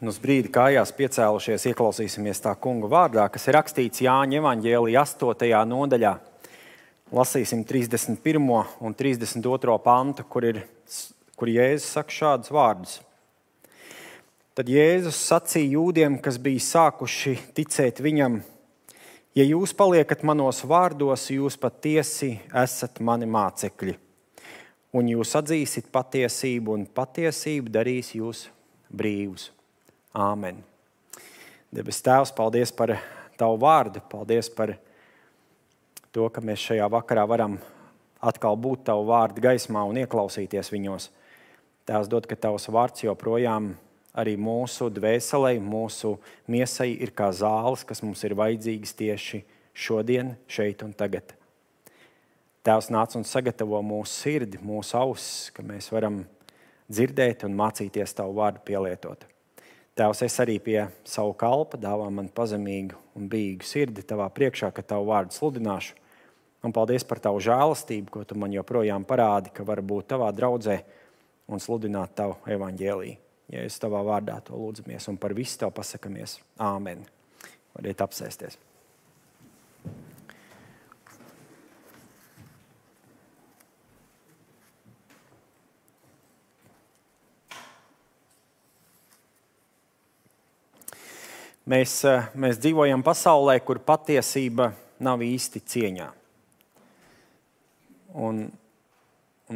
Un uz brīdi kājās piecēlušies, ieklausīsimies tā kunga vārdā, kas ir rakstīts Jāņa evaņģēlija 8. nodaļā. Lasīsim 31. un 32. pantu, kur Jēzus saka šādus vārdus. Tad Jēzus sacīja jūdiem, kas bija sākuši ticēt viņam: ja jūs paliekat manos vārdos, jūs patiesi esat mani mācekļi, un jūs atzīsit patiesību, un patiesība darīs jūs brīvus. Āmen. Debes Tēvs, paldies par Tavu vārdu, paldies par to, ka mēs šajā vakarā varam atkal būt Tavu vārdu gaismā un ieklausīties viņos. Tēvs, dod, ka Tavs vārds joprojām arī mūsu dvēselei, mūsu miesai ir kā zāles, kas mums ir vajadzīgas tieši šodien, šeit un tagad. Tēvs, nāc un sagatavo mūsu sirdi, mūsu ausis, ka mēs varam dzirdēt un mācīties Tavu vārdu pielietot. Tēvs, es arī pie savu kalpa dāvā man pazemīgu un bīgu sirdi Tavā priekšā, ka Tavu vārdu sludināšu. Un paldies par Tavu žēlastību, ko Tu man joprojām parādi, ka var būt Tavā draudzē un sludināt Tavu evaņģēliju. Ja es Tavā vārdā to lūdzamies un par visu Tev pasakamies. Āmen. Variet apsēsties. Mēs dzīvojam pasaulē, kur patiesība nav īsti cieņā. Un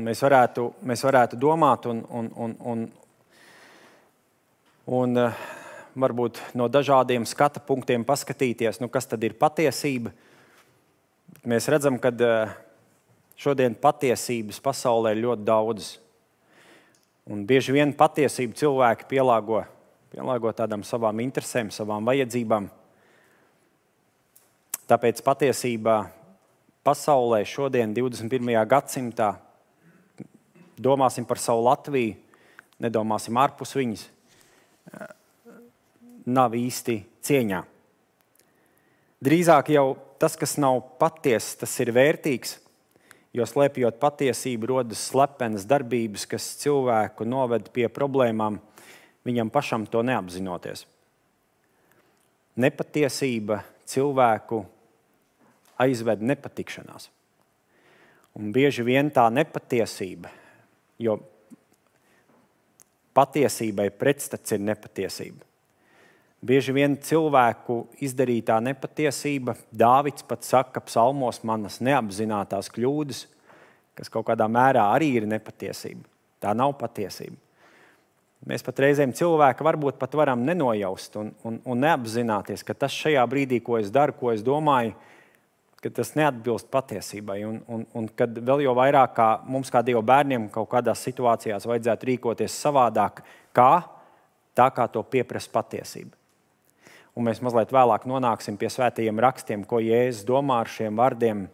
mēs varētu domāt un varbūt no dažādiem skata punktiem paskatīties, kas tad ir patiesība. Mēs redzam, ka šodien patiesības pasaulē ir ļoti daudz. Un bieži vien patiesību cilvēki pielāgo tādām savām interesēm, savām vajadzībām. Tāpēc patiesībā pasaulē šodien, 21. gadsimtā, domāsim par savu Latviju, nedomāsim ārpus viņas, nav īsti cieņā. Drīzāk jau tas, kas nav patiess, tas ir vērtīgs, jo slēpjot patiesību rodas slepenas darbības, kas cilvēku noved pie problēmām, viņam pašam to neapzinoties. Nepatiesība cilvēku aizved nepatikšanās. Un bieži vien tā nepatiesība, jo patiesībai pretstats ir nepatiesība. Bieži vien cilvēku izdarītā nepatiesība, Dāvids pat saka psalmos, manas neapzinātās kļūdas, kas kaut kādā mērā arī ir nepatiesība. Tā nav patiesība. Mēs pat reizēm cilvēki varbūt pat varam nenojaust un neapzināties, ka tas šajā brīdī, ko es daru, ko es domāju, ka tas neatbilst patiesībai. Un kad vēl jau vairāk kā mums kā Dieva bērniem kaut kādās situācijās vajadzētu rīkoties savādāk, tā kā to pieprasa patiesība. Un mēs mazliet vēlāk nonāksim pie svētajiem rakstiem, ko Jēzus domā ar šiem vārdiem.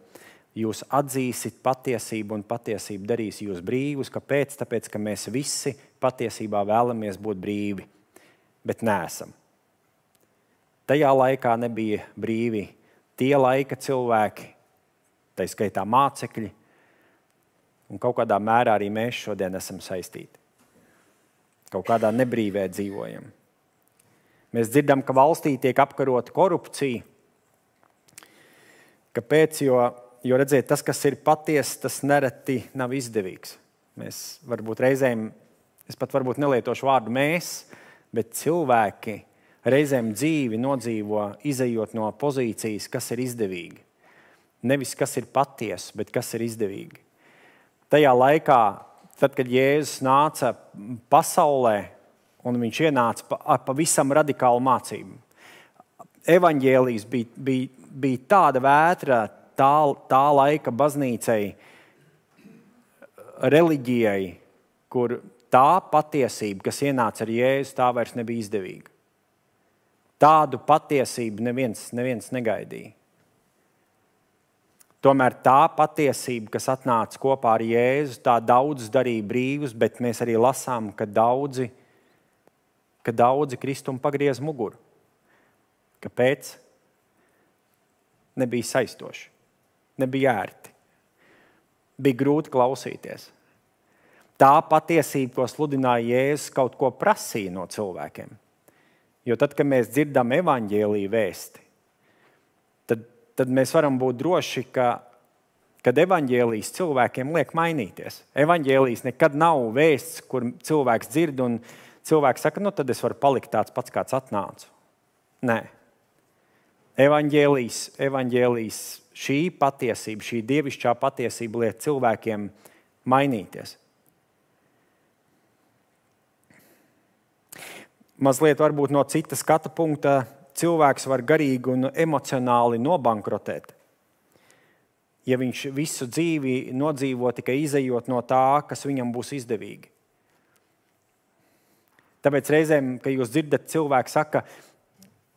Jūs atzīsit patiesību un patiesība darīs jūs brīvus. Kāpēc? Tāpēc, ka mēs visi patiesībā vēlamies būt brīvi, bet neesam. Tajā laikā nebija brīvi tie laika cilvēki, tā skaitā mācekļi, un kaut kādā mērā arī mēs šodien esam saistīti. Kaut kādā nebrīvē dzīvojam. Mēs dzirdam, ka valstī tiek apkarota korupcija. Kāpēc? Jo redziet, tas, kas ir patiesa, tas nereti nav izdevīgs. Mēs varbūt reizēm, es pat varbūt nelietošu vārdu mēs, bet cilvēki reizēm dzīvi nodzīvo, izejot no pozīcijas, kas ir izdevīgi. Nevis kas ir patiesa, bet kas ir izdevīgi. Tajā laikā, tad, kad Jēzus nāca pasaulē, un viņš ienāca ar pavisam radikālu mācību. Evaņģēlijs bija tāda vētra, tā laika baznīcai, reliģijai, kur tā patiesība, kas ienāca ar Jēzu, tā vairs nebija izdevīga. Tādu patiesību neviens negaidīja. Tomēr tā patiesība, kas atnāca kopā ar Jēzu, tā daudzus darīja brīvus, bet mēs arī lasām, ka daudzi Kristum pagriez muguru. Kāpēc? Nebija saistoši. Nebija ērti. Bija grūti klausīties. Tā patiesība, ko sludināja Jēzus, kaut ko prasīja no cilvēkiem. Jo tad, kad mēs dzirdam evaņģēlija vēsti, tad mēs varam būt droši, kad evaņģēlijs cilvēkiem liek mainīties. Evaņģēlijs nekad nav vēsts, kur cilvēks dzird un cilvēks saka, nu tad es varu palikt tāds pats, kāds atnācu. Nē. Evaņģēlijs, šī patiesība, šī dievišķā patiesība liek cilvēkiem mainīties. Mazliet varbūt no cita skatu punkta cilvēks var garīgi un emocionāli nobankrotēt, ja viņš visu dzīvi nodzīvo tikai izejot no tā, kas viņam būs izdevīgi. Tāpēc reizēm, kad jūs dzirdat, cilvēks saka,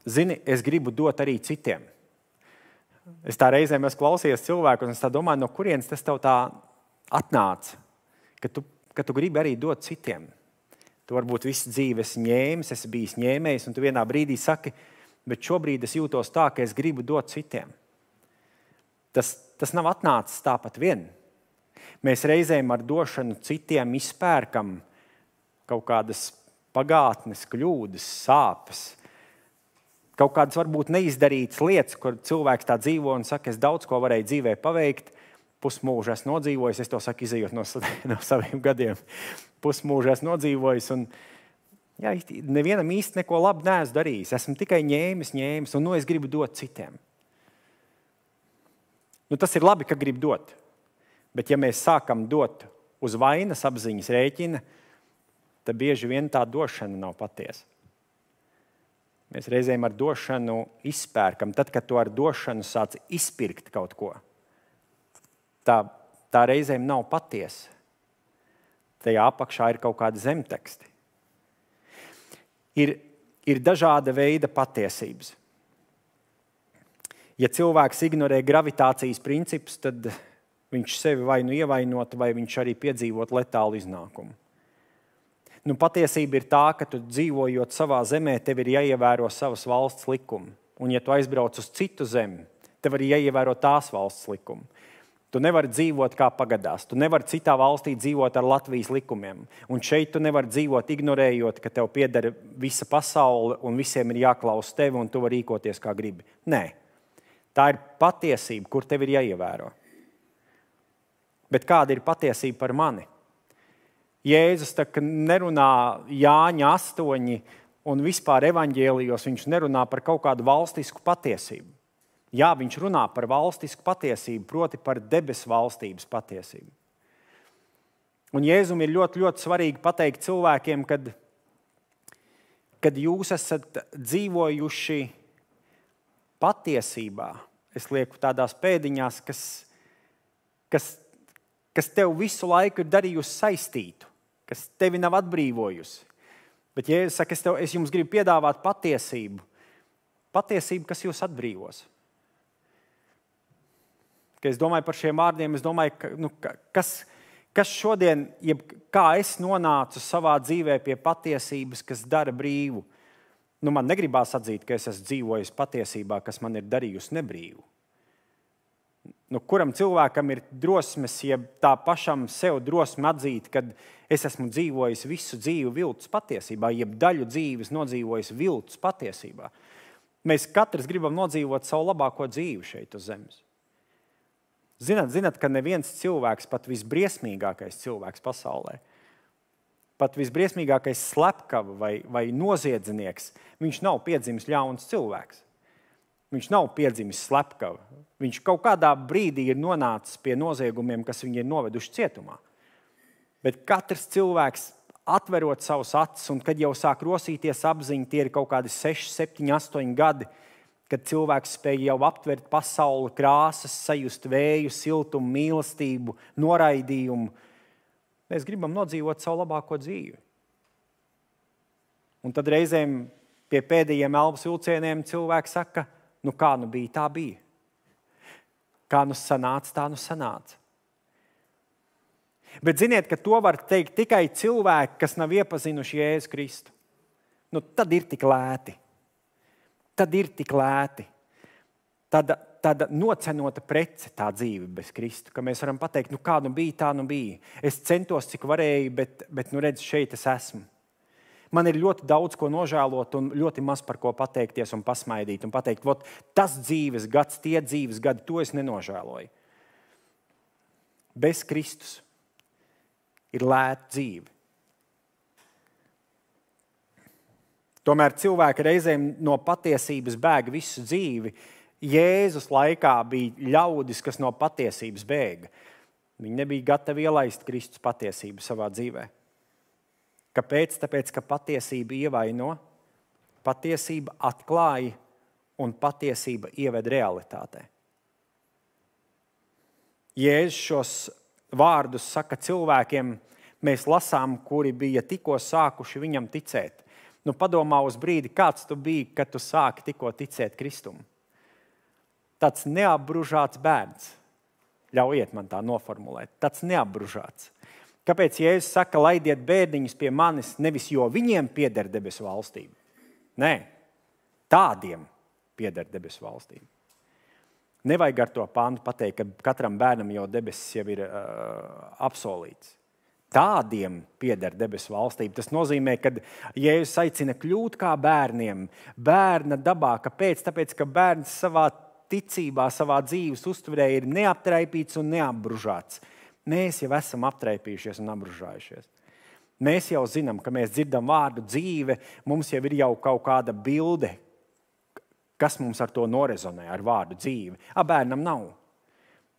zini, es gribu dot arī citiem. Es tā reizēm esmu klausījies cilvēku un es tā domāju, no kurienes tas tev tā atnāca, ka tu gribi arī dot citiem. Tu varbūt visu dzīvi esi ņēmis, esi bijis ņēmējs, un tu vienā brīdī saki, bet šobrīd es jūtos tā, ka es gribu dot citiem. Tas nav atnācis tāpat vien. Mēs reizēm ar došanu citiem izpērkam kaut kādas pagātnes kļūdas, sāpes, kaut kādas varbūt neizdarītas lietas, kur cilvēks tā dzīvo un saka, es daudz ko varēju dzīvē paveikt, pusmūžu esmu nodzīvojis, es to saku, izejot no saviem gadiem. Pusmūžu esmu nodzīvojis un jā, nevienam īsti neko labu neesmu darījis. Esmu tikai ņēmis un es gribu dot citiem. Tas ir labi, ka grib dot. Bet ja mēs sākam dot uz vainas apziņas rēķina, tad bieži vien tā došana nav patiesa. Mēs reizēm ar došanu izpērkam. Tad, kad tu ar došanu sāc izpirkt kaut ko, tā reizēm nav patiesa. Tajā apakšā ir kaut kādi zemteksti. Ir dažāda veida patiesības. Ja cilvēks ignorē gravitācijas principus, tad viņš sevi vai nu ievainot, vai viņš arī piedzīvot letālu iznākumu. Patiesība ir tā, ka tu dzīvojot savā zemē, tev ir jāievēro savas valsts likumi. Un ja tu aizbrauc uz citu zemi, tev ir jāievēro tās valsts likumi. Tu nevari dzīvot kā pagadās. Tu nevari citā valstī dzīvot ar Latvijas likumiem. Un šeit tu nevari dzīvot ignorējot, ka tev pieder visa pasaule un visiem ir jāklaus tevi un tu vari rīkoties kā gribi. Nē. Tā ir patiesība, kur tev ir jāievēro. Bet kāda ir patiesība par mani? Jēzus nerunā Jāņa 8 un vispār evaņģēlijos viņš nerunā par kaut kādu valstisku patiesību. Jā, viņš runā par valstisku patiesību, proti par debesu valstības patiesību. Un Jēzum ir ļoti, ļoti svarīgi pateikt cilvēkiem, kad jūs esat dzīvojuši patiesībā, es lieku tādās pēdiņās, kas tev visu laiku ir darījusi saistītu, kas tevi nav atbrīvojusi. Bet Jēzus saka, es jums gribu piedāvāt patiesību, kas jūs atbrīvos. Kad es domāju par šiem vārdiem, es domāju, kas šodien, kā es nonācu savā dzīvē pie patiesības, kas dara brīvu. Man negribās atzīt, ka es esmu dzīvojis patiesībā, kas man ir darījusi nebrīvu. Kuram cilvēkam ir drosmes, ja tā pašam sev drosme atzīt, kad es esmu dzīvojis visu dzīvi viltus patiesībā, jeb daļu dzīves nodzīvojis viltus patiesībā. Mēs katrs gribam nodzīvot savu labāko dzīvi šeit uz zemes. Zināt, ka neviens cilvēks, pat visbriesmīgākais cilvēks pasaulē, pat visbriesmīgākais slepkava vai noziedznieks, viņš nav piedzimis ļauns cilvēks. Viņš nav piedzimis slepkava. Viņš kaut kādā brīdī ir nonācis pie noziegumiem, kas viņu ir noveduši cietumā. Bet katrs cilvēks, atverot savus acis, un kad jau sāk rosīties apziņa, tie ir kaut kādi 6, 7, 8 gadi, kad cilvēks spēja jau aptvert pasauli, krāsas, sajust vēju, siltumu, mīlestību, noraidījumu. Mēs gribam nodzīvot savu labāko dzīvi. Un tad reizēm pie pēdējiem elpas vilcieniem cilvēks saka, kā bija, tā bija. Kā sanāca, tā sanāca. Bet ziniet, ka to var teikt tikai cilvēki, kas nav iepazinuši Jēzu Kristu. Tad ir tik lēti. Tāda nocenota prece tā dzīve bez Kristu, ka mēs varam pateikt, kā bija, tā bija. Es centos, cik varēju, bet redz, šeit es esmu. Man ir ļoti daudz ko nožēlot un ļoti maz par ko pateikties un pasmaidīt un pateikt, tas dzīves gads, tie dzīves gadi, to es nenožēloju. Bez Kristus ir lēta dzīve. Tomēr cilvēki reizēm no patiesības bēg visu dzīvi. Jēzus laikā bija ļaudis, kas no patiesības bēga. Viņi nebija gatavi ielaist Kristus patiesību savā dzīvē. Kāpēc? Tāpēc, ka patiesība ievaino, patiesība atklāja un patiesība ieved realitātē. Jēzus šos vārdus saka cilvēkiem, mēs lasām, kuri bija tikko sākuši viņam ticēt. Padomā uz brīdi, kāds tu biji, kad tu sāki tikko ticēt Kristum. Tāds neapbružāts bērns. Ļaujiet man tā noformulēt. Tāds neapbružāts. Kāpēc Jēzus saka, laidiet bērniņus pie manis, nevis jo viņiem pieder debesu valstība? Nē, tādiem pieder debesu valstība. Nevajag ar to pāntu pateikt, ka katram bērnam jau debesis jau ir apsolīts. Tādiem pieder debesu valstība. Tas nozīmē, ka Jēzus aicina kļūt kā bērniem, bērna dabā. Kāpēc? Tāpēc, ka bērns savā ticībā, savā dzīves uztverē ir neaptraipīts un neapbružāts. Mēs jau esam aptraipījušies un apbružājušies. Mēs jau zinām, ka mēs dzirdam vārdu dzīve, mums jau ir jau kaut kāda bilde, kas mums ar to norezonē, ar vārdu dzīve. Bērnam nav.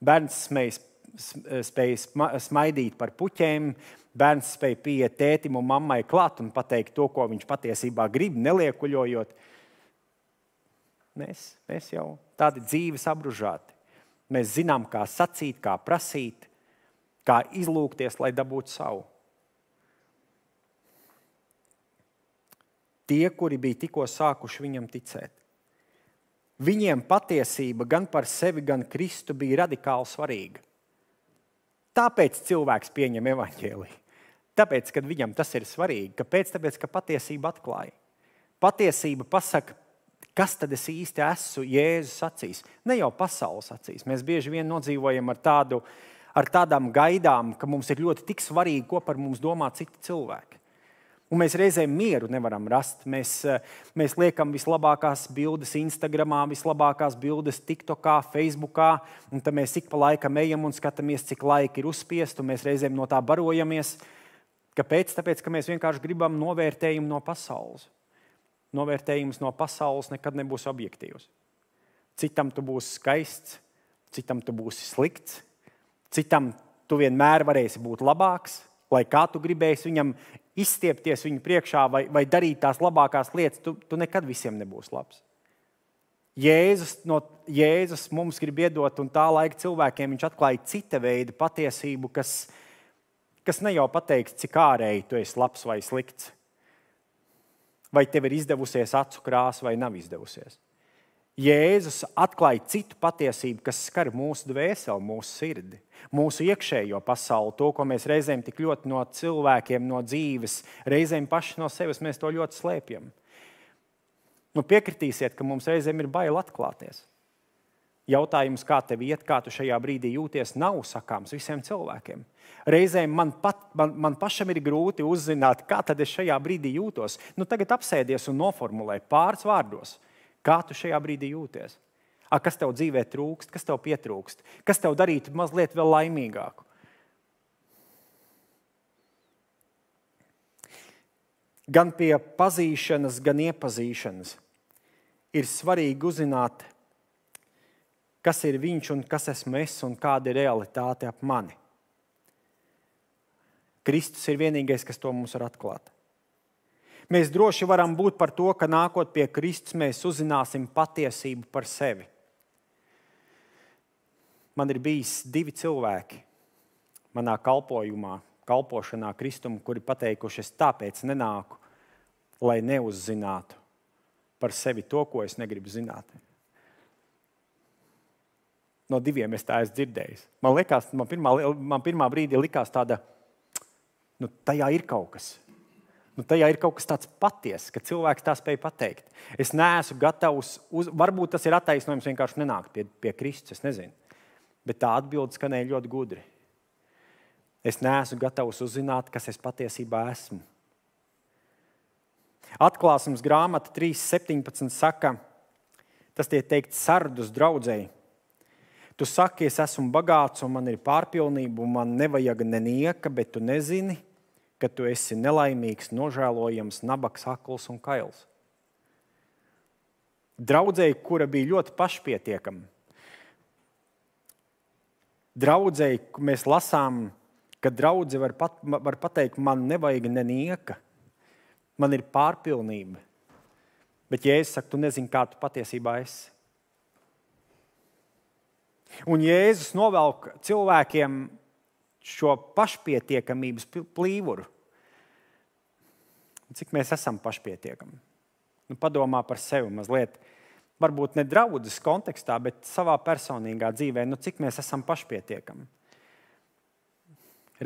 Bērns spēj smaidīt par puķēm, bērns spēj pieiet tētim un mammai klāt un pateikt to, ko viņš patiesībā grib, neliekuļojot. Mēs jau tādi dzīves apbružāti. Mēs zinām, kā sacīt, kā prasīt, kā izlūgties, lai dabūtu savu. Tie, kuri bija tikko sākuši viņam ticēt. Viņiem patiesība gan par sevi, gan Kristu bija radikāli svarīga. Tāpēc cilvēks pieņem evaņģēliju. Tāpēc, kad viņam tas ir svarīgi. Kāpēc? Tāpēc, ka patiesība atklāja. Patiesība pasaka, kas tad es īsti esmu Jēzus acīs. Ne jau pasaules acīs. Mēs bieži vien nodzīvojam ar tādām gaidām, ka mums ir ļoti tik svarīgi, ko par mums domā citi cilvēki. Un mēs reizēm mieru nevaram rast. Mēs liekam vislabākās bildes Instagramā, vislabākās bildes TikTokā, Facebookā, un tad mēs ik pa laikam ejam un skatāmies, cik laika ir uzspiest, un mēs reizēm no tā barojamies. Kāpēc? Tāpēc, ka mēs vienkārši gribam novērtējumu no pasaules. Novērtējums no pasaules nekad nebūs objektīvs. Citam tu būsi skaists, citam tu būsi slikts, citam tu vienmēr varēsi būt labāks, lai kā tu gribēsi viņam izstiepties viņu priekšā vai darīt tās labākās lietas, tu nekad visiem nebūs labs. Jēzus mums grib iedot, un tā laika cilvēkiem viņš atklāja cita veida patiesību, kas ne jau pateiks, cik ārēji tu esi labs vai slikts. Vai tev ir izdevusies acu krāsa vai nav izdevusies. Jēzus atklāja citu patiesību, kas skar mūsu dvēseli, mūsu sirdi, mūsu iekšējo pasauli, to, ko mēs reizēm tik ļoti no cilvēkiem, no dzīves, reizēm paši no sevis mēs to ļoti slēpjam. Piekritīsiet, ka mums reizēm ir bail atklāties. Jautājums, kā tev iet, kā tu šajā brīdī jūties, nav sakāms visiem cilvēkiem. Reizēm man pašam ir grūti uzzināt, kā tad es šajā brīdī jūtos. Tagad apsēdies un noformulē pāris vārdos. Kā tu šajā brīdī jūties? Kas tev dzīvē trūkst? Kas tev pietrūkst? Kas tev darītu mazliet vēl laimīgāku? Gan pie pazīšanas, gan iepazīšanas ir svarīgi uzzināt, kas ir viņš un kas esmu es un kāda ir realitāte ap mani. Kristus ir vienīgais, kas to mums var atklāt. Mēs droši varam būt par to, ka nākot pie Kristus, mēs uzzināsim patiesību par sevi. Man ir bijis 2 cilvēki manā kalpošanā Kristum, kuri pateikuši, es tāpēc nenāku, lai neuzzinātu par sevi to, ko es negribu zināt. No 2 es tā esmu dzirdējis. Man pirmā brīdī likās tāda, tajā ir kaut kas. Tajā ir kaut kas tāds patiess, ka cilvēks tā spēj pateikt. Es neesmu gatavs, varbūt tas ir attaisnojums vienkārši nenākt pie Kristus, es nezinu. Bet tā atbilde skanēja ļoti gudri. Es neesmu gatavs uzzināt, kas es patiesībā esmu. Atklāsmes grāmata 3.17 saka, tas tiek teikts Sardus draudzei. Tu saki, es esmu bagāts un man ir pārpilnība un man nevajag nenieka, bet tu nezini, ka tu esi nelaimīgs, nožēlojams, nabaks, akls un kails. Draudzei, kura bija ļoti pašpietiekama. Draudzei, mēs lasām, ka draudze var pateikt, man nevajag nenieka, man ir pārpilnība. Bet Jēzus saka, tu nezini, kā tu patiesībā esi. Un Jēzus novelk cilvēkiem šo pašpietiekamības plīvuru. Cik mēs esam pašpietiekami? Padomā par sevi mazliet. Varbūt ne draudzes kontekstā, bet savā personīgā dzīvē. Cik mēs esam pašpietiekami?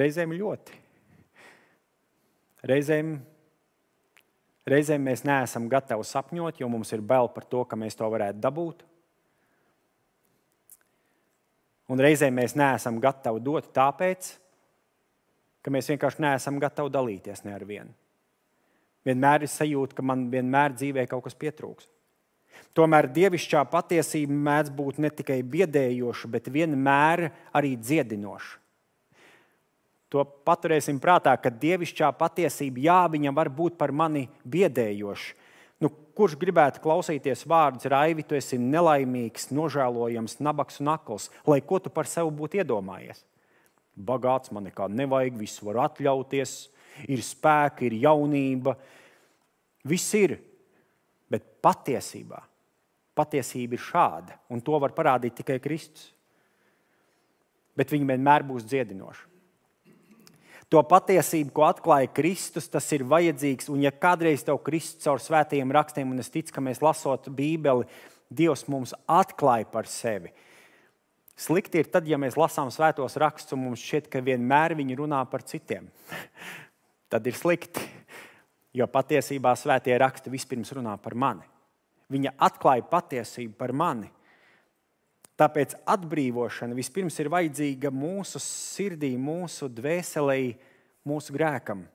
Reizēm ļoti. Reizēm mēs neesam gatavi sapņot, jo mums ir bail par to, ka mēs to varētu dabūt. Un reizēm mēs neesam gatavi dot tāpēc, ka mēs vienkārši neesam gatavi dalīties ne ar vienu. Vienmēr ir sajūta, ka man vienmēr dzīvē kaut kas pietrūks. Tomēr dievišķā patiesība mēdz būt ne tikai biedējoša, bet vienmēr arī dziedinoša. To paturēsim prātā, ka dievišķā patiesība, viņa var būt par mani biedējoša. Kurš gribētu klausīties vārdus, Raivi, tu esi nelaimīgs, nožēlojams, nabaks un akls, lai ko tu par sevi būtu iedomājies? Bagāts, man nekā nevajag, visu var atļauties, ir spēki, ir jaunība, viss ir. Bet patiesība ir šāda, un to var parādīt tikai Kristus. Bet viņa vienmēr būs dziedinoša. To patiesību, ko atklāja Kristus, tas ir vajadzīgs. Un ja kādreiz tev Kristus caur svētajiem rakstiem, un es ticu, ka mēs lasot Bībeli, Dievs mums atklāja par sevi. Slikti ir tad, ja mēs lasām svētos rakstus, un mums šķiet, ka vienmēr viņi runā par citiem. Tad ir slikti, jo patiesībā svētie raksti vispirms runā par mani. Viņa atklāja patiesību par mani. Tāpēc atbrīvošana vispirms ir vajadzīga mūsu sirdī, mūsu dvēselē, mūsu grēkam.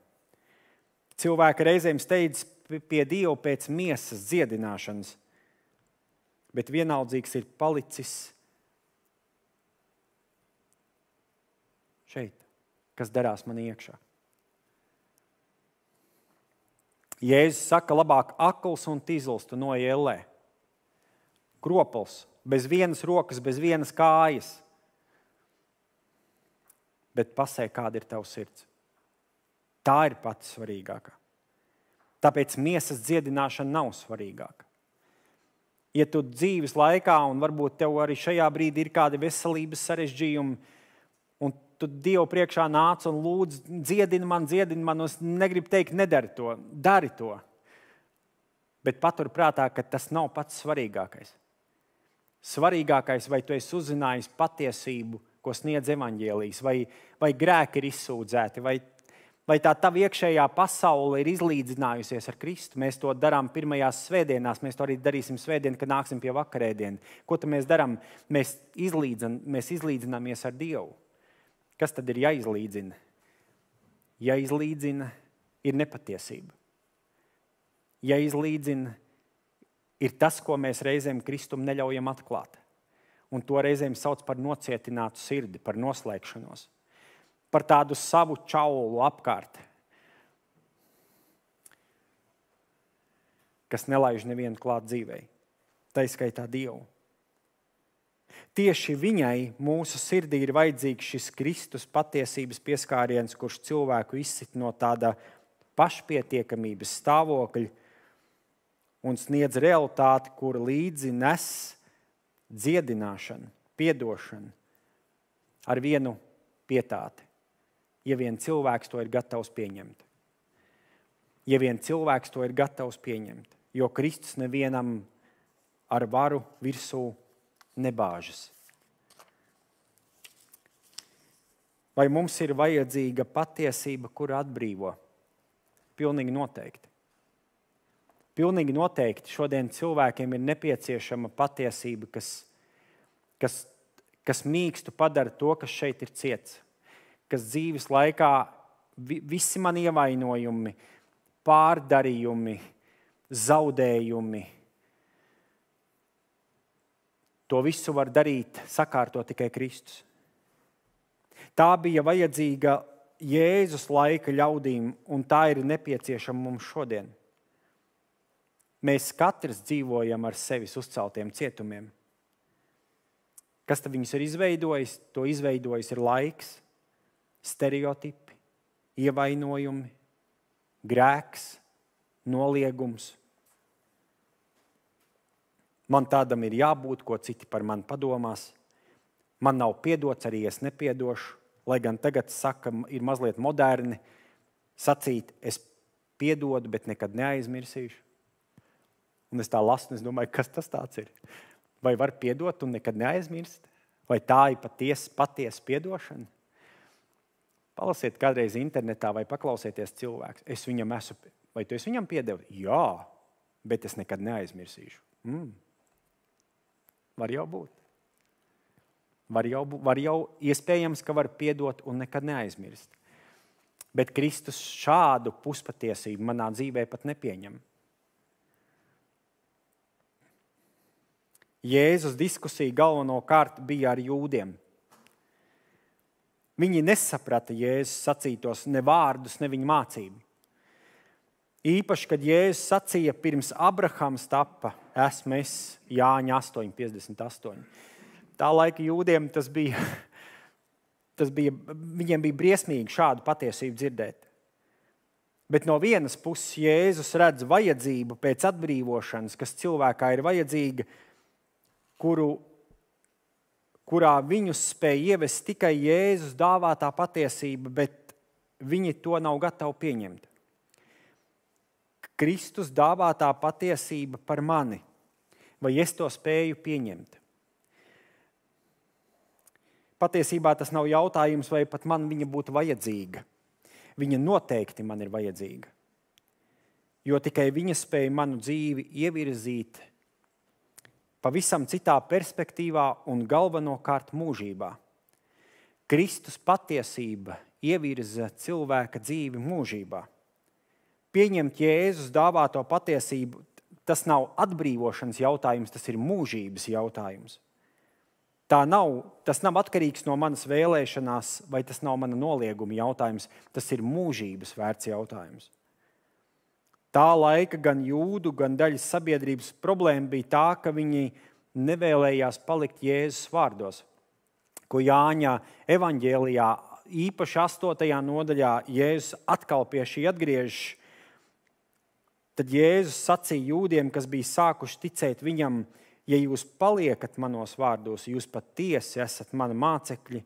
Cilvēki reizēm steidz pie Dieva pēc miesas dziedināšanas, bet vienaldzīgs ir palicis šeit, kas darās man iekšā. Jēzus saka, labāk akls un tīzls tu noej ellē. Kropls. Bez vienas rokas, bez vienas kājas. Bet pasē, kāda ir tava sirds. Tā ir pati svarīgākā. Tāpēc miesas dziedināšana nav svarīgāka. Ja tu dzīves laikā, un varbūt tev arī šajā brīdī ir kādi veselības sarežģījumi, un tu Dievu priekšā nāc un lūdz, dziedini man, un es negribu teikt, nedari to, dari to. Bet patur prātā, ka tas nav pats svarīgākais. Svarīgākais, vai tu esi uzzinājis patiesību, ko sniedz evaņģēlijs, vai grēki ir izsūdzēti, vai tā tava iekšējā pasaule ir izlīdzinājusies ar Kristu. Mēs to darām pirmajās svētdienās, mēs to arī darīsim svētdien, kad nāksim pie vakarēdienu. Ko tad mēs darām? Mēs izlīdzināmies ar Dievu. Kas tad ir jāizlīdzina? Jāizlīdzina ir nepatiesība. Jāizlīdzina ir tas, ko mēs reizēm Kristum neļaujam atklāt. Un to reizēm sauc par nocietinātu sirdi, par noslēgšanos. Par tādu savu čaulu apkārt, kas nelaiž nevienu klāt dzīvei. Tā izskaitā Dievu. Tieši viņai mūsu sirdī ir vajadzīgs šis Kristus patiesības pieskāriens, kurš cilvēku izsit no tāda pašpietiekamības stāvokļa un sniedz realitāti, kur līdzi nes dziedināšanu, piedošanu ar vienu pietāti. Ja vien cilvēks to ir gatavs pieņemt. Ja vien cilvēks to ir gatavs pieņemt. Jo Kristus nevienam ar varu virsū nebāžas. Vai mums ir vajadzīga patiesība, kura atbrīvo? Pilnīgi noteikti. Pilnīgi noteikti šodien cilvēkiem ir nepieciešama patiesība, kas mīkstu padara to, kas šeit ir ciets. Kas dzīves laikā visi mani ievainojumi, pārdarījumi, zaudējumi. To visu var darīt, sakārtot tikai Kristus. Tā bija vajadzīga Jēzus laika ļaudīm, un tā ir nepieciešama mums šodien. Mēs katrs dzīvojam ar sevis uzceltiem cietumiem. Kas tad viņus ir izveidojis? To izveidojis ir laiks, stereotipi, ievainojumi, grēks, noliegums. Man tādam ir jābūt, ko citi par mani padomās. Man nav piedots, arī es nepiedošu. Lai gan tagad saka, ir mazliet moderni sacīt, es piedodu, bet nekad neaizmirsīšu. Un es tā lasu, un es domāju, kas tas tāds ir? Vai var piedot un nekad neaizmirst? Vai tā ir patiesa piedošana? Palasiet kādreiz internetā vai paklausieties cilvēks. Es viņam esmu, vai tu esi viņam piedevi? Jā, bet es nekad neaizmirsīšu. Var jau būt. Var jau iespējams, ka var piedot un nekad neaizmirst. Bet Kristus šādu puspatiesību manā dzīvē pat nepieņem. Jēzus diskusija galvenokārt bija ar jūdiem. Viņi nesaprata Jēzus sacītos ne vārdus, ne viņa mācību. Īpaši, kad Jēzus sacīja pirms Abrahams tappa, esmu es, Jāņa 8:58. Tā laika jūdiem viņiem bija briesmīgi šādu patiesību dzirdēt. Bet no vienas puses Jēzus redz vajadzību pēc atbrīvošanas, kas cilvēkā ir vajadzīga, kurā viņus spēj ievest tikai Jēzus dāvātā patiesība, bet viņi to nav gatavi pieņemt. Kristus dāvātā patiesība par mani, vai es to spēju pieņemt? Patiesībā tas nav jautājums, vai pat man viņa būtu vajadzīga. Viņa noteikti man ir vajadzīga. Jo tikai viņa spēja manu dzīvi ievirzīt pavisam citā perspektīvā un galvenokārt mūžībā. Kristus patiesība ievirza cilvēka dzīvi mūžībā. Pieņemt Jēzus dāvāto patiesību, tas nav atbrīvošanas jautājums, tas ir mūžības jautājums. Tas nav atkarīgs no manas vēlēšanās, vai tas nav mana nolieguma jautājums. Tas ir mūžības vērts jautājums. Tā laika gan jūdu, gan daļas sabiedrības problēma bija tā, ka viņi nevēlējās palikt Jēzus vārdos, ko Jāņa evaņģēlijā, īpaši 8. nodaļā, Jēzus atkal pie šī atgriežas. Tad Jēzus sacīja jūdiem, kas bija sākuši ticēt viņam, ja jūs paliekat manos vārdos, jūs patiesi esat mani mācekļi.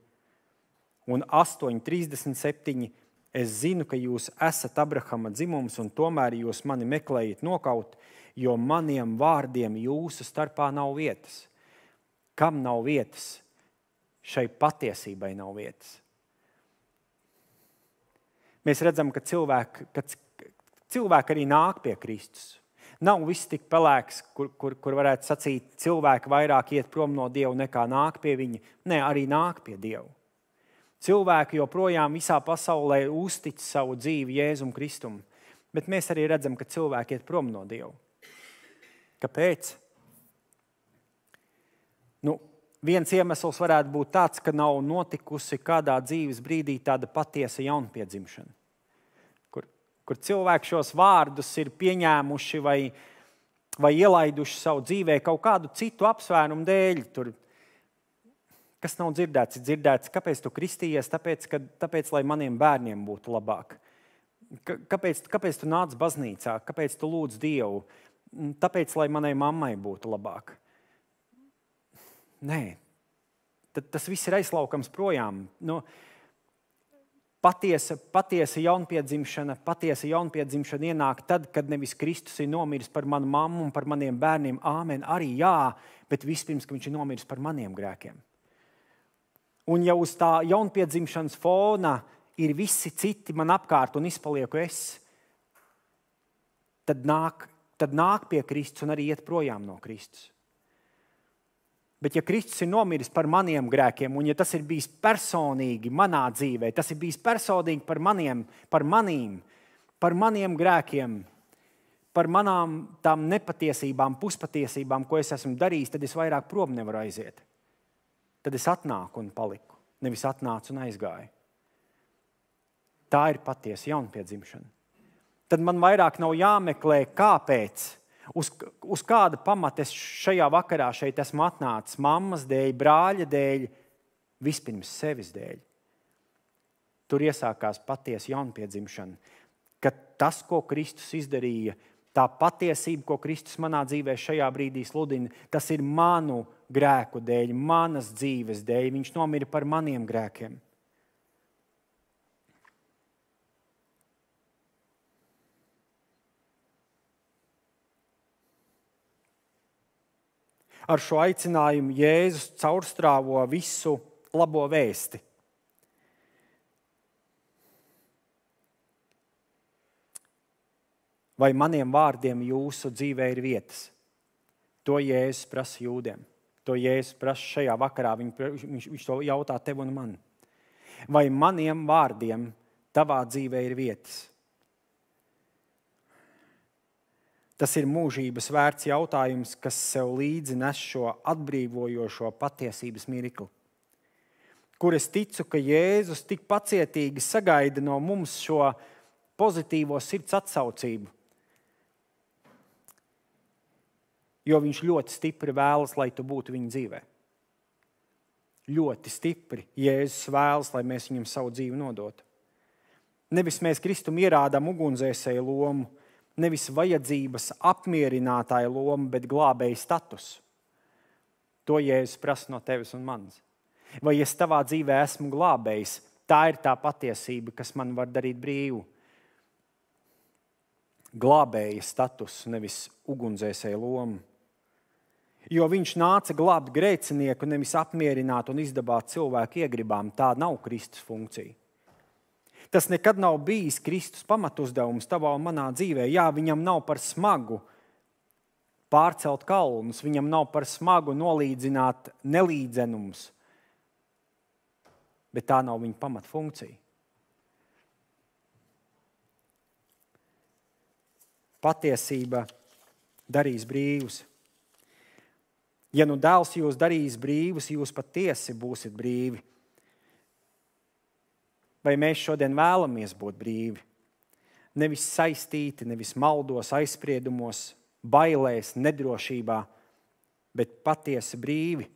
Un 8:37. Es zinu, ka jūs esat Abrahama dzimums, un tomēr jūs mani meklējat nokaut, jo maniem vārdiem jūsu starpā nav vietas. Kam nav vietas? Šai patiesībai nav vietas. Mēs redzam, ka cilvēki arī nāk pie Kristus. Nav viss tik pelēks, kur varētu sacīt, cilvēki vairāk iet prom no Dieva nekā nāk pie viņa. Nē, arī nāk pie Dieva. Cilvēki joprojām visā pasaulē uztic savu dzīvi Jēzum Kristum, bet mēs arī redzam, ka cilvēki iet prom no Dieva. Kāpēc? Viens iemesls varētu būt tāds, ka nav notikusi kādā dzīves brīdī tāda patiesa jaunpiedzimšana. Kur cilvēki šos vārdus ir pieņēmuši vai ielaiduši savu dzīvē kaut kādu citu apsvērumu dēļ. Kas nav dzirdēts? Ir dzirdēts, kāpēc tu kristījies? Tāpēc, lai maniem bērniem būtu labāk. Kāpēc tu nāc baznīcā? Kāpēc tu lūdz Dievu? Tāpēc, lai manai mammai būtu labāk. Nē, tas viss ir aizlaukams projām. Patiesa jaunpiedzimšana ienāk tad, kad nevis Kristus ir nomiris par manu mammu un par maniem bērniem. Āmen, arī jā, bet vispirms, ka viņš ir nomiris par maniem grēkiem. Un ja uz tā jaunpiedzimšanas fona ir visi citi man apkārt un izpalieku es, tad nāk pie Kristus un arī iet projām no Kristus. Bet ja Kristus ir nomiris par maniem grēkiem, un ja tas ir bijis personīgi manā dzīvē, tas ir bijis personīgi par maniem grēkiem, par manām tām nepatiesībām, puspatiesībām, ko es esmu darījis, tad es vairāk prom nevaru aiziet. Tad es atnāku un paliku, nevis atnācu un aizgāju. Tā ir patiesa jaunpiedzimšana. Tad man vairāk nav jāmeklē, kāpēc, uz kāda pamata es šajā vakarā šeit esmu atnācis, mammas dēļ, brāļa dēļ, vispirms sevis dēļ. Tur iesākās patiesa jaunpiedzimšana, ka tas, ko Kristus izdarīja, tā patiesība, ko Kristus manā dzīvē šajā brīdī sludina, tas ir manu grēku dēļ, manas dzīves dēļ. Viņš nomira par maniem grēkiem. Ar šo aicinājumu Jēzus caurstrāvo visu labo vēsti. Vai maniem vārdiem jūsu dzīvē ir vietas? To Jēzus prasa jūdiem. To Jēzus prasa šajā vakarā. Viņš to jautā tev un man. Vai maniem vārdiem tavā dzīvē ir vietas? Tas ir mūžības vērts jautājums, kas sev līdzi nes šo atbrīvojošo patiesības mirkli, kur es ticu, ka Jēzus tik pacietīgi sagaida no mums šo pozitīvo sirds atsaucību, jo viņš ļoti stipri vēlas, lai tu būtu viņa dzīvē. Ļoti stipri Jēzus vēlas, lai mēs viņam savu dzīvi nodotu. Nevis mēs Kristum ierādām ugunsdzēsēju lomu, nevis vajadzības apmierinātāja loma, bet glābēja status. To Jēzus prasa no tevis un manis. Vai es tavā dzīvē esmu glābējis? Tā ir tā patiesība, kas man var darīt brīvu. Glābēja status, nevis ugunsdzēsēja loma. Jo viņš nāca glābt grēcinieku, nevis apmierināt un izdabāt cilvēku iegribām. Tā nav Kristus funkcija. Tas nekad nav bijis Kristus pamatuzdevums tavā un manā dzīvē. Jā, viņam nav par smagu pārcelt kalnus, viņam nav par smagu nolīdzināt nelīdzenumus, bet tā nav viņa pamatfunkcija. Patiesība darīs brīvus. Ja nu dēls jūs darīs brīvus, jūs patiesi būsiet brīvi. Vai mēs šodien vēlamies būt brīvi? Nevis saistīti, nevis maldos, aizspriedumos, bailēs, nedrošībā, bet patiesi brīvi.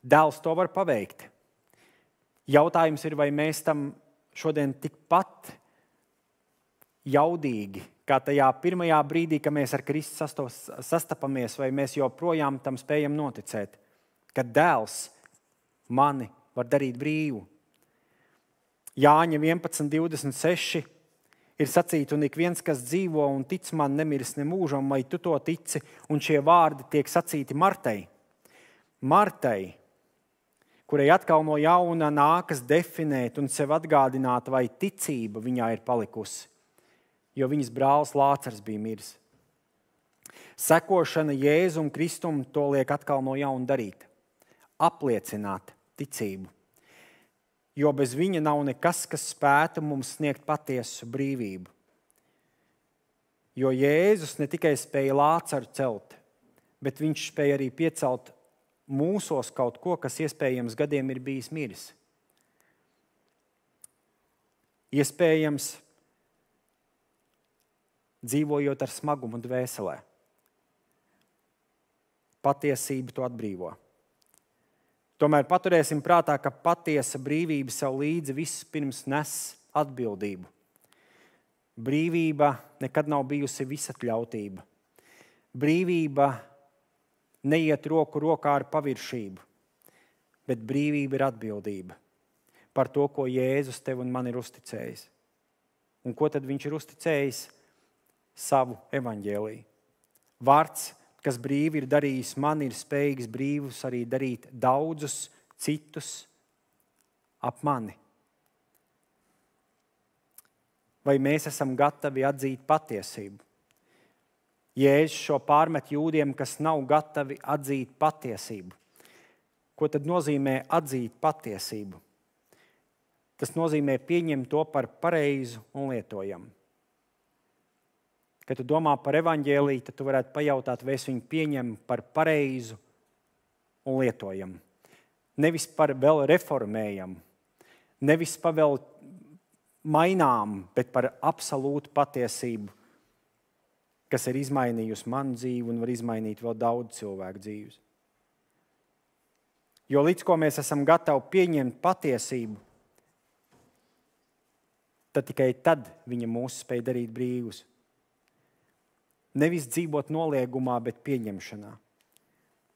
Dēls to var paveikt. Jautājums ir, vai mēs tam šodien tikpat jaudīgi, kā tajā pirmajā brīdī, kad mēs ar Kristu sastapamies, vai mēs joprojām tam spējam noticēt, ka dēls mani var darīt brīvu. Jāņa 11.26 ir sacīts, un ik viens, kas dzīvo un tic man, nemirs ne mūžam, vai tu to tici, un šie vārdi tiek sacīti Martai. Martai, kurai atkal no jauna nākas definēt un sev atgādināt, vai ticība viņā ir palikusi, jo viņas brālis Lācars bija miris. Sekošana Jēzum Kristum to liek atkal no jauna darīt. Apliecināt ticību. Jo bez viņa nav nekas, kas spētu mums sniegt patiesu brīvību. Jo Jēzus ne tikai spēja Lācaru celt, bet viņš spēja arī piecelt mūsos kaut ko, kas iespējams gadiem ir bijis miris. Iespējams, dzīvojot ar smagumu dvēselē. Patiesība to atbrīvo. Tomēr paturēsim prātā, ka patiesa brīvība sev līdzi vispirms nes atbildību. Brīvība nekad nav bijusi visatļautība. Brīvība neiet roku rokā ar paviršību, bet brīvība ir atbildība par to, ko Jēzus tev un man ir uzticējis. Un ko tad viņš ir uzticējis? Savu evaņģēliju. Vārds, kas brīvi ir darījis man, ir spējīgs brīvus arī darīt daudzus citus ap mani. Vai mēs esam gatavi atzīt patiesību? Jēzus šo pārmet jūdiem, kas nav gatavi atzīt patiesību. Ko tad nozīmē atzīt patiesību? Tas nozīmē pieņemt to par pareizu un lietojamu. kad tu domā par evaņģēliju, tad tu varētu pajautāt, vai es viņu pieņemu par pareizu un lietojamu. Nevis par vēl reformējamu, nevis par vēl mainām, bet par absolūtu patiesību, kas ir izmainījusi manu dzīvi un var izmainīt vēl daudz cilvēku dzīves. Jo līdz ko mēs esam gatavi pieņemt patiesību, tad tikai tad viņa mūs spēj darīt brīvus. Nevis dzīvot noliegumā, bet pieņemšanā.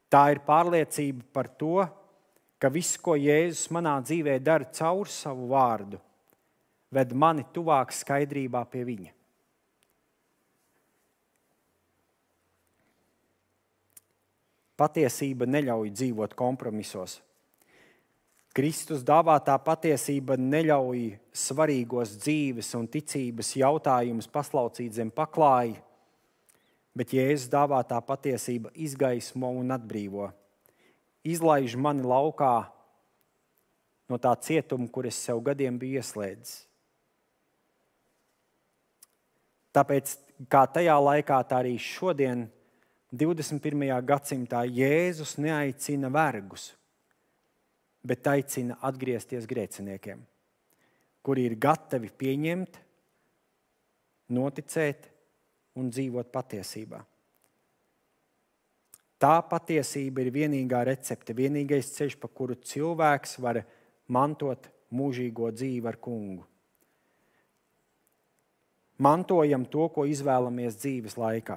Tā ir pārliecība par to, ka viss, ko Jēzus manā dzīvē dara caur savu vārdu, ved mani tuvāk skaidrībā pie viņa. Patiesība neļauj dzīvot kompromisos. Kristus dāvātā patiesība neļauj svarīgos dzīves un ticības jautājumus paslaucīt zem paklāja, bet Jēzus dāvātā patiesība izgaismo un atbrīvo. Izlaiž mani laukā no tā cietuma, kur es sev gadiem biju ieslēdzis. Tāpēc, kā tajā laikā, tā arī šodien, 21. gadsimtā, Jēzus neaicina vergus, bet aicina atgriezties grēciniekiem, kuri ir gatavi pieņemt, noticēt un dzīvot patiesībā. Tā patiesība ir vienīgā recepte, vienīgais ceļš, pa kuru cilvēks var mantot mūžīgo dzīvi ar kungu. Mantojam to, ko izvēlamies dzīves laikā,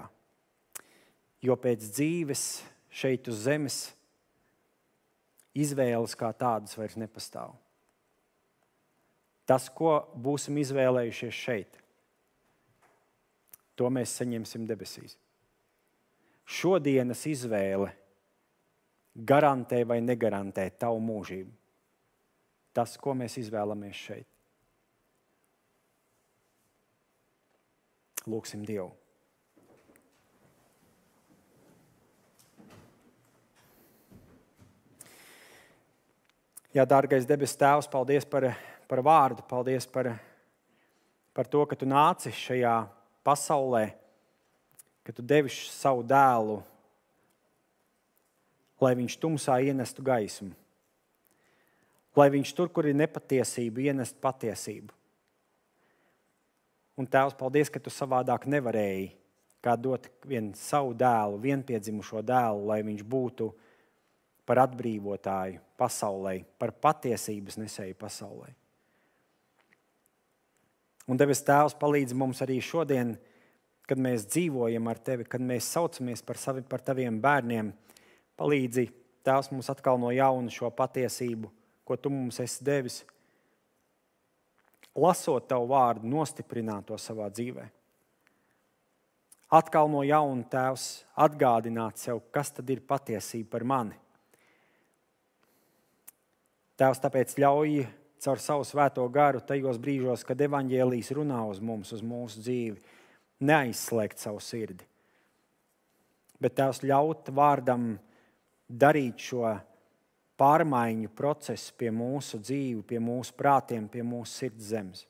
jo pēc dzīves šeit uz zemes izvēles kā tādas vairs nepastāv. Tas, ko būsim izvēlējušies šeit, to mēs saņemsim debesīs. Šodienas izvēle garantē vai negarantē tavu mūžību. Tas, ko mēs izvēlamies šeit. Lūksim Dievu. Jā, dārgais debes Tēvs, paldies par vārdu, paldies par to, ka tu nāci šajā pasaulē, ka tu devi savu dēlu, lai viņš tumsā ienestu gaismu, lai viņš tur, kur ir nepatiesība, ienestu patiesību. Un Tēvs, paldies, ka tu savādāk nevarēji kā dot vienu savu dēlu, vienpiedzimušo dēlu, lai viņš būtu par atbrīvotāju pasaulē, par patiesības nesēju pasaulē. Un debes Tēvs palīdz mums arī šodien, kad mēs dzīvojam ar tevi, kad mēs saucamies par taviem bērniem, palīdzi Tēvs mums atkal no jauna šo patiesību, ko tu mums esi devis, lasot tavu vārdu, nostiprināt to savā dzīvē. Atkal no jauna, Tēvs, atgādināt sev, kas tad ir patiesība par mani. Tēvs, tāpēc ļauj caur savu svēto garu tajos brīžos, kad evaņģēlijs runā uz mums, uz mūsu dzīvi, neaizslēgt savu sirdi. Bet Tēvs, ļaut vārdam darīt šo pārmaiņu procesu pie mūsu dzīvi, pie mūsu prātiem, pie mūsu sirds zemes.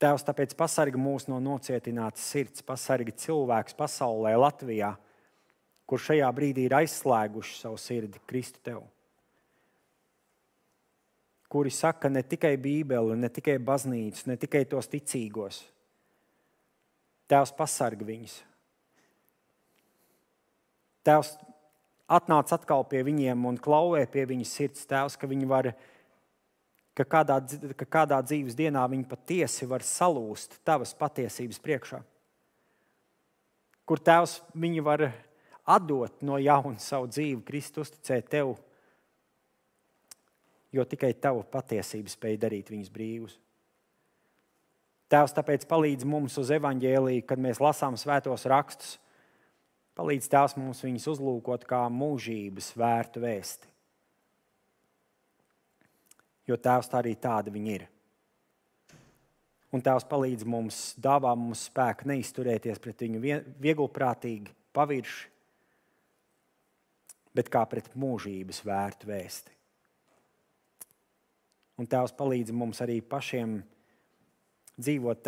Tēvs, tāpēc pasargi mūs no nocietinātas sirds, pasargi cilvēks pasaulē, Latvijā, kur šajā brīdī ir aizslēguši savu sirdi Kristu tev. Kuri saka ne tikai Bībeli, ne tikai baznīcas, ne tikai tos ticīgos. Tēvs, pasargi viņus. Tēvs, atnāc atkal pie viņiem un klauvē pie viņu sirds, Tēvs, ka viņi var, ka kādā dzīves dienā viņi patiesi var salūst tavas patiesības priekšā. Kur, Tēvs, viņi var atdot no jauna savu dzīvi, Kristu uzticēt tev, jo tikai tava patiesība spēj darīt viņus brīvus. Tēvs, tāpēc palīdz mums uz evaņģēliju, kad mēs lasām svētos rakstus, palīdz Tēvs mums viņus uzlūkot kā mūžības vērtu vēsti. Jo Tēvs, tā arī tāda viņi ir. Un Tēvs palīdz mums, dāvā mums spēku neizturēties pret viņu vieglprātīgi, pavirši, bet kā pret mūžības vērtu vēsti. Un Tēvs palīdz mums arī pašiem dzīvot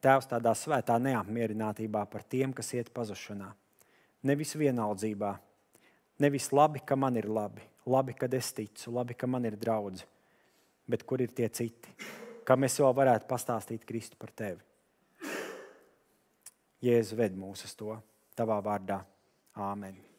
Tēvs tādā svētā neapmierinātībā par tiem, kas iet pazušanā. Nevis vienaldzībā, nevis labi, ka man ir labi, labi, kad es ticu, labi, ka man ir draudzi, bet kur ir tie citi, kam es vēl varētu pastāstīt Kristu par tevi. Jēzu ved mūs uz to, tavā vārdā. Āmen.